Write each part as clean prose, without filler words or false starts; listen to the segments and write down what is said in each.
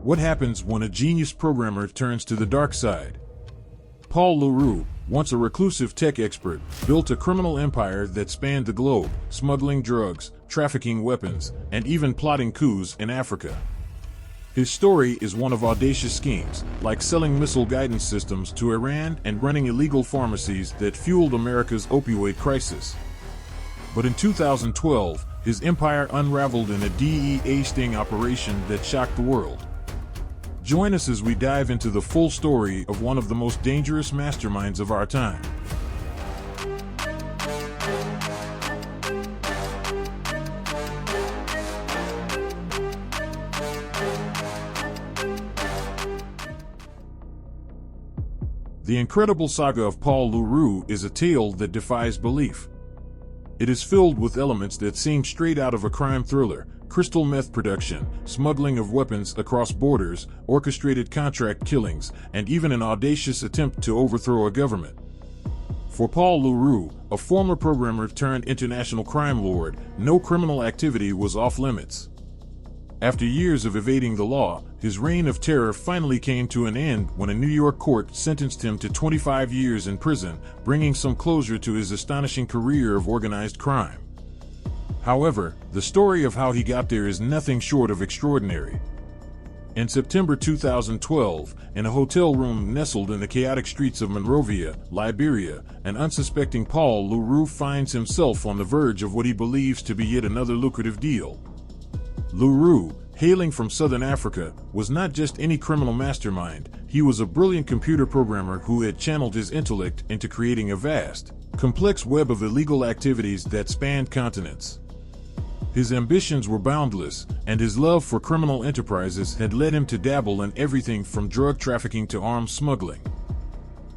What happens when a genius programmer turns to the dark side? Paul Roux, once a reclusive tech expert, built a criminal empire that spanned the globe, smuggling drugs, trafficking weapons, and even plotting coups in Africa. His story is one of audacious schemes, like selling missile guidance systems to Iran and running illegal pharmacies that fueled America's opioid crisis. But in 2012, his empire unraveled in a DEA sting operation that shocked the world. Join us as we dive into the full story of one of the most dangerous masterminds of our time. The incredible saga of Paul Roux is a tale that defies belief. It is filled with elements that seem straight out of a crime thriller: crystal meth production, smuggling of weapons across borders, orchestrated contract killings, and even an audacious attempt to overthrow a government. For Paul Roux, a former programmer turned international crime lord, no criminal activity was off limits. After years of evading the law, his reign of terror finally came to an end when a New York court sentenced him to 25 years in prison, bringing some closure to his astonishing career of organized crime. However, the story of how he got there is nothing short of extraordinary. In September 2012, in a hotel room nestled in the chaotic streets of Monrovia, Liberia, an unsuspecting Paul Roux finds himself on the verge of what he believes to be yet another lucrative deal. Roux, hailing from southern Africa, was not just any criminal mastermind. He was a brilliant computer programmer who had channeled his intellect into creating a vast, complex web of illegal activities that spanned continents. His ambitions were boundless, and his love for criminal enterprises had led him to dabble in everything from drug trafficking to arms smuggling.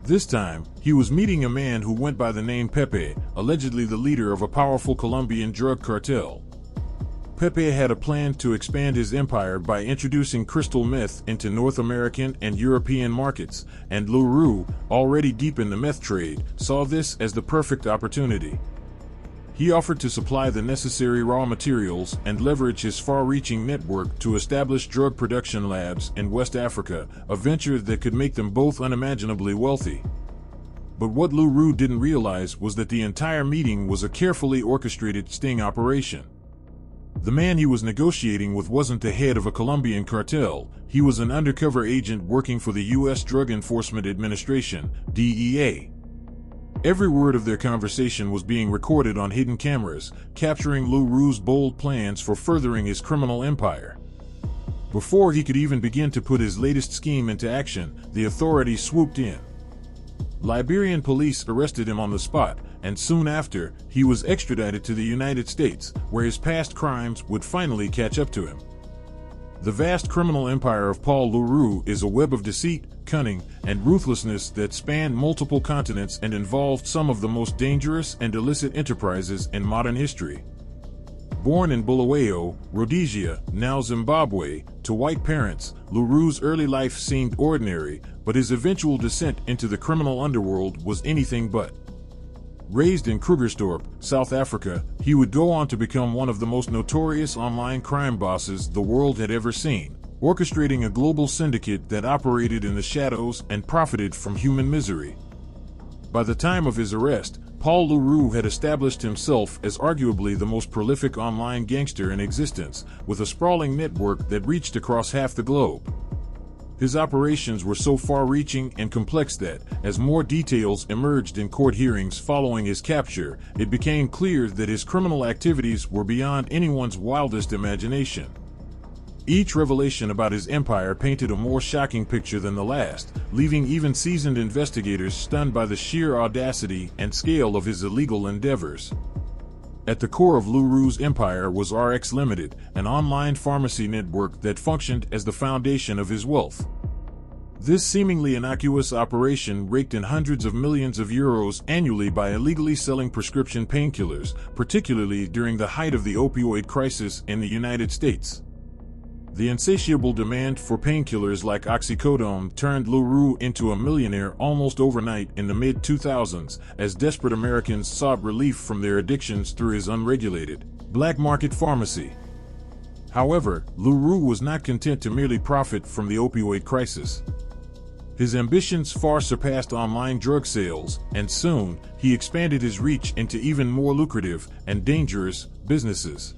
This time, he was meeting a man who went by the name Pepe, allegedly the leader of a powerful Colombian drug cartel. Pepe had a plan to expand his empire by introducing crystal meth into North American and European markets, and Roux, already deep in the meth trade, saw this as the perfect opportunity. He offered to supply the necessary raw materials and leverage his far-reaching network to establish drug production labs in West Africa, a venture that could make them both unimaginably wealthy. But what Roux didn't realize was that the entire meeting was a carefully orchestrated sting operation. The man he was negotiating with wasn't the head of a Colombian cartel. He was an undercover agent working for the U.S. Drug Enforcement Administration, DEA. Every word of their conversation was being recorded on hidden cameras, capturing Roux's bold plans for furthering his criminal empire. Before he could even begin to put his latest scheme into action, the authorities swooped in. Liberian police arrested him on the spot, and soon after, he was extradited to the United States, where his past crimes would finally catch up to him. The vast criminal empire of Paul Roux is a web of deceit, cunning, and ruthlessness that spanned multiple continents and involved some of the most dangerous and illicit enterprises in modern history. Born in Bulawayo, Rhodesia, now Zimbabwe, to white parents, Roux's early life seemed ordinary, but his eventual descent into the criminal underworld was anything but. Raised in Krugersdorp, South Africa, he would go on to become one of the most notorious online crime bosses the world had ever seen, orchestrating a global syndicate that operated in the shadows and profited from human misery. By the time of his arrest, Paul Roux had established himself as arguably the most prolific online gangster in existence, with a sprawling network that reached across half the globe. His operations were so far-reaching and complex that, as more details emerged in court hearings following his capture, it became clear that his criminal activities were beyond anyone's wildest imagination. Each revelation about his empire painted a more shocking picture than the last, leaving even seasoned investigators stunned by the sheer audacity and scale of his illegal endeavors. At the core of Roux's empire was RX Limited, an online pharmacy network that functioned as the foundation of his wealth. This seemingly innocuous operation raked in hundreds of millions of euros annually by illegally selling prescription painkillers, particularly during the height of the opioid crisis in the United States. The insatiable demand for painkillers like oxycodone turned Roux into a millionaire almost overnight in the mid-2000s, as desperate Americans sought relief from their addictions through his unregulated, black market pharmacy. However, Roux was not content to merely profit from the opioid crisis. His ambitions far surpassed online drug sales, and soon, he expanded his reach into even more lucrative and dangerous businesses.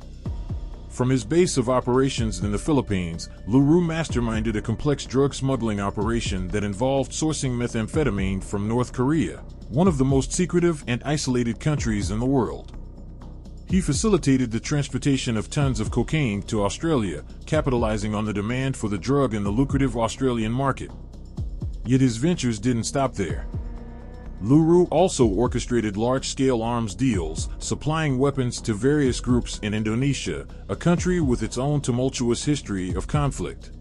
From his base of operations in the Philippines, Roux masterminded a complex drug smuggling operation that involved sourcing methamphetamine from North Korea, one of the most secretive and isolated countries in the world. He facilitated the transportation of tons of cocaine to Australia, capitalizing on the demand for the drug in the lucrative Australian market. Yet his ventures didn't stop there. Roux also orchestrated large-scale arms deals, supplying weapons to various groups in Indonesia, a country with its own tumultuous history of conflict.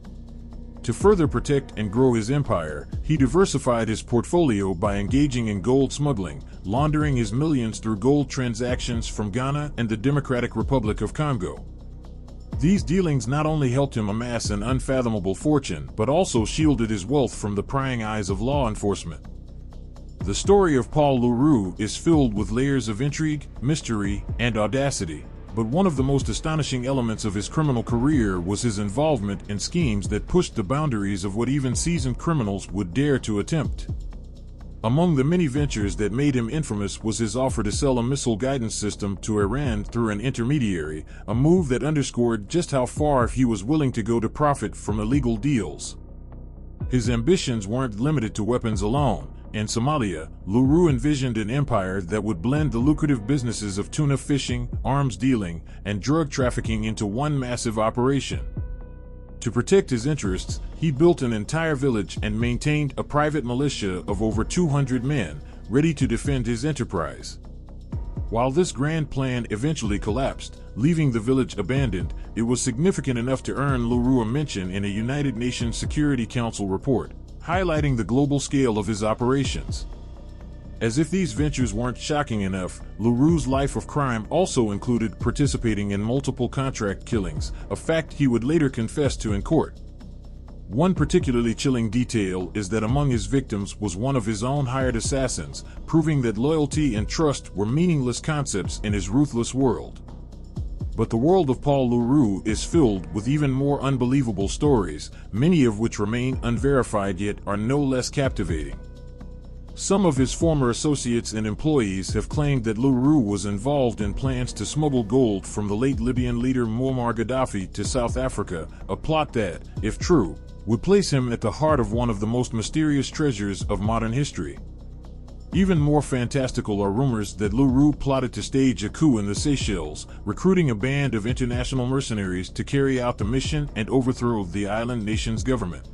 To further protect and grow his empire, he diversified his portfolio by engaging in gold smuggling, laundering his millions through gold transactions from Ghana and the Democratic Republic of Congo. These dealings not only helped him amass an unfathomable fortune, but also shielded his wealth from the prying eyes of law enforcement. The story of Paul Roux is filled with layers of intrigue, mystery, and audacity, but one of the most astonishing elements of his criminal career was his involvement in schemes that pushed the boundaries of what even seasoned criminals would dare to attempt. Among the many ventures that made him infamous was his offer to sell a missile guidance system to Iran through an intermediary, a move that underscored just how far he was willing to go to profit from illegal deals. His ambitions weren't limited to weapons alone. In Somalia, Roux envisioned an empire that would blend the lucrative businesses of tuna fishing, arms dealing, and drug trafficking into one massive operation. To protect his interests, he built an entire village and maintained a private militia of over 200 men, ready to defend his enterprise. While this grand plan eventually collapsed, leaving the village abandoned, it was significant enough to earn Roux a mention in a United Nations Security Council report, highlighting the global scale of his operations. As if these ventures weren't shocking enough, Roux's life of crime also included participating in multiple contract killings, a fact he would later confess to in court. One particularly chilling detail is that among his victims was one of his own hired assassins, proving that loyalty and trust were meaningless concepts in his ruthless world. But the world of Paul Roux is filled with even more unbelievable stories, many of which remain unverified yet are no less captivating. Some of his former associates and employees have claimed that Roux was involved in plans to smuggle gold from the late Libyan leader Muammar Gaddafi to South Africa, a plot that, if true, would place him at the heart of one of the most mysterious treasures of modern history. Even more fantastical are rumors that Roux plotted to stage a coup in the Seychelles, recruiting a band of international mercenaries to carry out the mission and overthrow the island nation's government.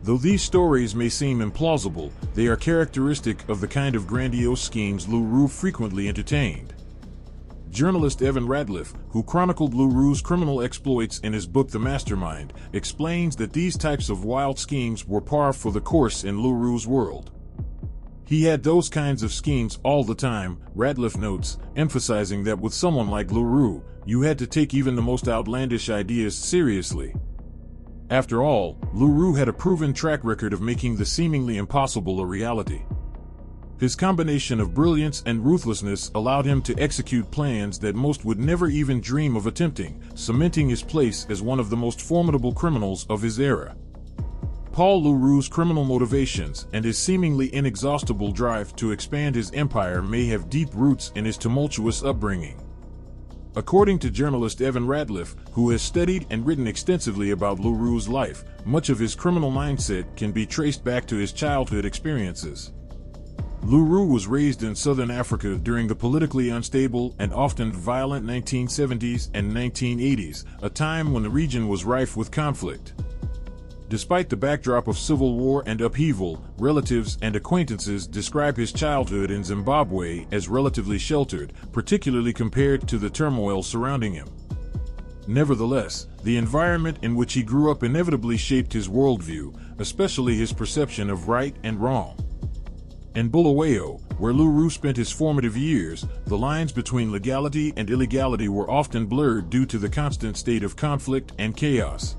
Though these stories may seem implausible, they are characteristic of the kind of grandiose schemes Roux frequently entertained. Journalist Evan Ratliff, who chronicled Roux's criminal exploits in his book The Mastermind, explains that these types of wild schemes were par for the course in Roux's world. He had those kinds of schemes all the time, Ratliff notes, emphasizing that with someone like Roux, you had to take even the most outlandish ideas seriously. After all, Roux had a proven track record of making the seemingly impossible a reality. His combination of brilliance and ruthlessness allowed him to execute plans that most would never even dream of attempting, cementing his place as one of the most formidable criminals of his era. Paul Roux's criminal motivations and his seemingly inexhaustible drive to expand his empire may have deep roots in his tumultuous upbringing. According to journalist Evan Ratliff, who has studied and written extensively about Roux's life, much of his criminal mindset can be traced back to his childhood experiences. Roux was raised in southern Africa during the politically unstable and often violent 1970s and 1980s, a time when the region was rife with conflict. Despite the backdrop of civil war and upheaval, relatives and acquaintances describe his childhood in Zimbabwe as relatively sheltered, particularly compared to the turmoil surrounding him. Nevertheless, the environment in which he grew up inevitably shaped his worldview, especially his perception of right and wrong. In Bulawayo, where Roux spent his formative years, the lines between legality and illegality were often blurred due to the constant state of conflict and chaos.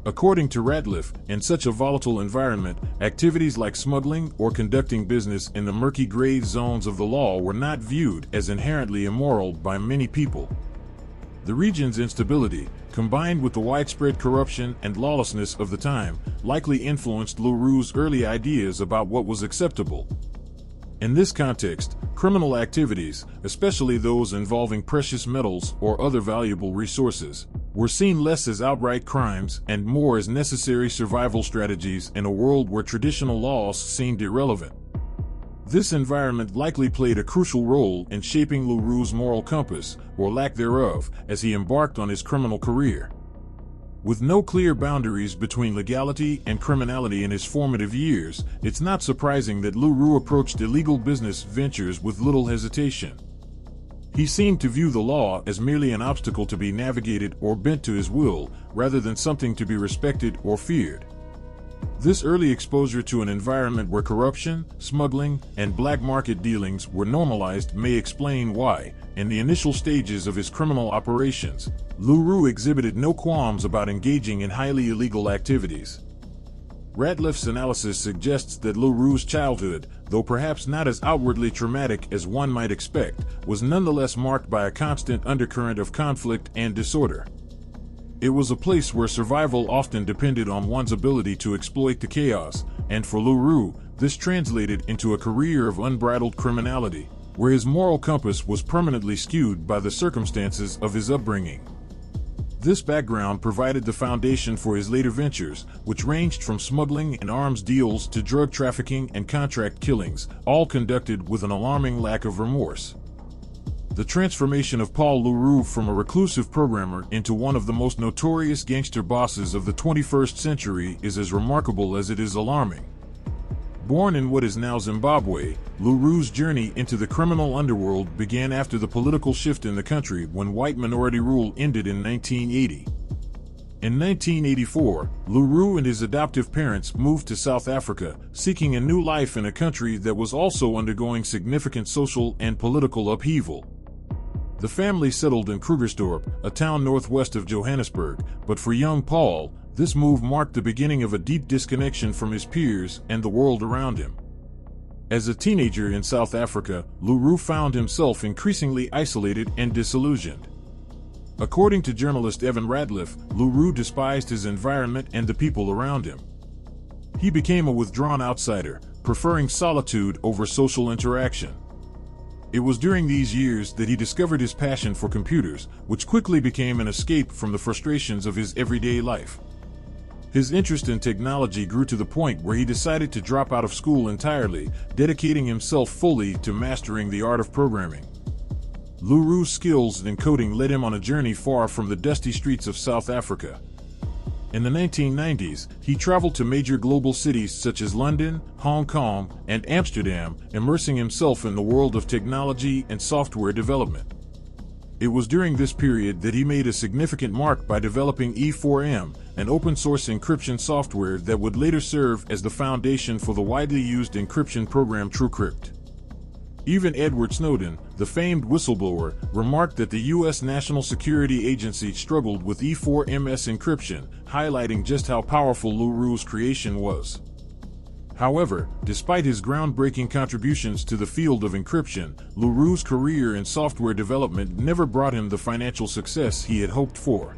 According to Ratliff, in such a volatile environment, activities like smuggling or conducting business in the murky gray zones of the law were not viewed as inherently immoral by many people. The region's instability, combined with the widespread corruption and lawlessness of the time, likely influenced Roux's early ideas about what was acceptable. In this context, criminal activities, especially those involving precious metals or other valuable resources, were seen less as outright crimes and more as necessary survival strategies in a world where traditional laws seemed irrelevant. This environment likely played a crucial role in shaping Roux's moral compass, or lack thereof, as he embarked on his criminal career. With no clear boundaries between legality and criminality in his formative years, it's not surprising that Roux approached illegal business ventures with little hesitation. He seemed to view the law as merely an obstacle to be navigated or bent to his will, rather than something to be respected or feared. This early exposure to an environment where corruption, smuggling, and black market dealings were normalized may explain why, in the initial stages of his criminal operations, Roux exhibited no qualms about engaging in highly illegal activities. Ratliff's analysis suggests that Roux's childhood, though perhaps not as outwardly traumatic as one might expect, was nonetheless marked by a constant undercurrent of conflict and disorder. It was a place where survival often depended on one's ability to exploit the chaos, and for Roux, this translated into a career of unbridled criminality, where his moral compass was permanently skewed by the circumstances of his upbringing. This background provided the foundation for his later ventures, which ranged from smuggling and arms deals to drug trafficking and contract killings, all conducted with an alarming lack of remorse. The transformation of Paul Roux from a reclusive programmer into one of the most notorious gangster bosses of the 21st century is as remarkable as it is alarming. Born in what is now Zimbabwe, Roux's journey into the criminal underworld began after the political shift in the country when white minority rule ended in 1980. In 1984, Roux and his adoptive parents moved to South Africa, seeking a new life in a country that was also undergoing significant social and political upheaval. The family settled in Krugersdorp, a town northwest of Johannesburg, but for young Paul, this move marked the beginning of a deep disconnection from his peers and the world around him. As a teenager in South Africa, Roux found himself increasingly isolated and disillusioned. According to journalist Evan Ratliff, Roux despised his environment and the people around him. He became a withdrawn outsider, preferring solitude over social interaction. It was during these years that he discovered his passion for computers, which quickly became an escape from the frustrations of his everyday life. His interest in technology grew to the point where he decided to drop out of school entirely, dedicating himself fully to mastering the art of programming. Roux's skills in coding led him on a journey far from the dusty streets of South Africa. In the 1990s, he traveled to major global cities such as London, Hong Kong, and Amsterdam, immersing himself in the world of technology and software development. It was during this period that he made a significant mark by developing E4M, an open-source encryption software that would later serve as the foundation for the widely used encryption program TrueCrypt. Even Edward Snowden, the famed whistleblower, remarked that the U.S. National Security Agency struggled with E4MS encryption, highlighting just how powerful Roux's creation was. However, despite his groundbreaking contributions to the field of encryption, Roux's career in software development never brought him the financial success he had hoped for.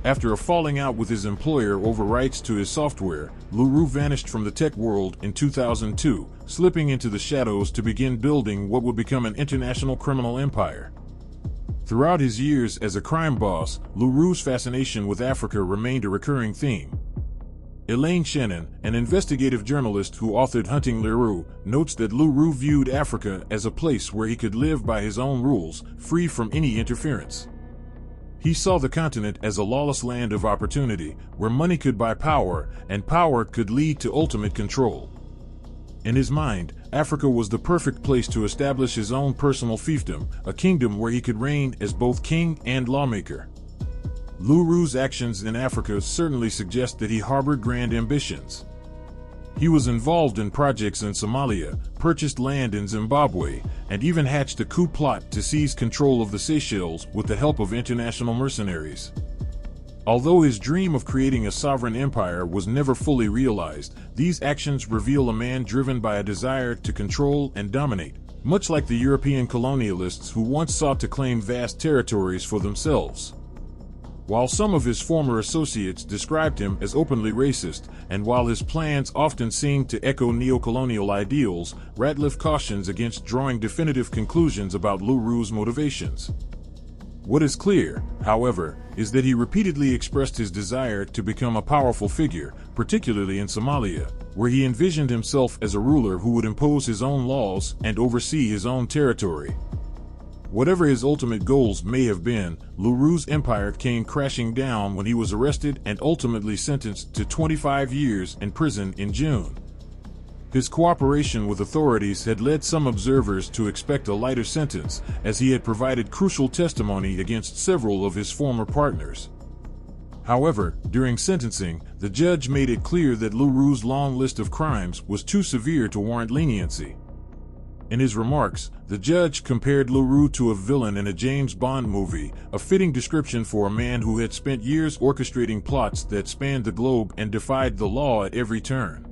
After a falling out with his employer over rights to his software, Roux vanished from the tech world in 2002, slipping into the shadows to begin building what would become an international criminal empire. Throughout his years as a crime boss, Roux's fascination with Africa remained a recurring theme. Elaine Shannon, an investigative journalist who authored Hunting Roux, notes that Roux viewed Africa as a place where he could live by his own rules, free from any interference. He saw the continent as a lawless land of opportunity, where money could buy power, and power could lead to ultimate control. In his mind, Africa was the perfect place to establish his own personal fiefdom, a kingdom where he could reign as both king and lawmaker. Roux's actions in Africa certainly suggest that he harbored grand ambitions. He was involved in projects in Somalia, purchased land in Zimbabwe, and even hatched a coup plot to seize control of the Seychelles with the help of international mercenaries. Although his dream of creating a sovereign empire was never fully realized, these actions reveal a man driven by a desire to control and dominate, much like the European colonialists who once sought to claim vast territories for themselves. While some of his former associates described him as openly racist, and while his plans often seemed to echo neocolonial ideals, Ratliff cautions against drawing definitive conclusions about Roux's motivations. What is clear, however, is that he repeatedly expressed his desire to become a powerful figure, particularly in Somalia, where he envisioned himself as a ruler who would impose his own laws and oversee his own territory. Whatever his ultimate goals may have been, Roux's empire came crashing down when he was arrested and ultimately sentenced to 25 years in prison in June. His cooperation with authorities had led some observers to expect a lighter sentence, as he had provided crucial testimony against several of his former partners. However, during sentencing, the judge made it clear that Roux's long list of crimes was too severe to warrant leniency. In his remarks, the judge compared Roux to a villain in a James Bond movie, a fitting description for a man who had spent years orchestrating plots that spanned the globe and defied the law at every turn.